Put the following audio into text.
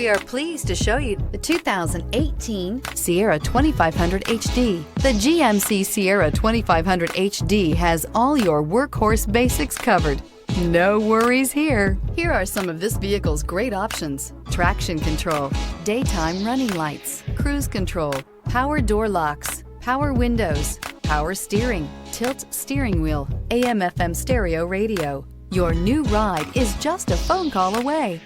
We are pleased to show you the 2018 Sierra 2500 HD. The GMC Sierra 2500 HD has all your workhorse basics covered. No worries here. Here are some of this vehicle's great options: traction control, daytime running lights, cruise control, power door locks, power windows, power steering, tilt steering wheel, AM/FM stereo radio. Your new ride is just a phone call away.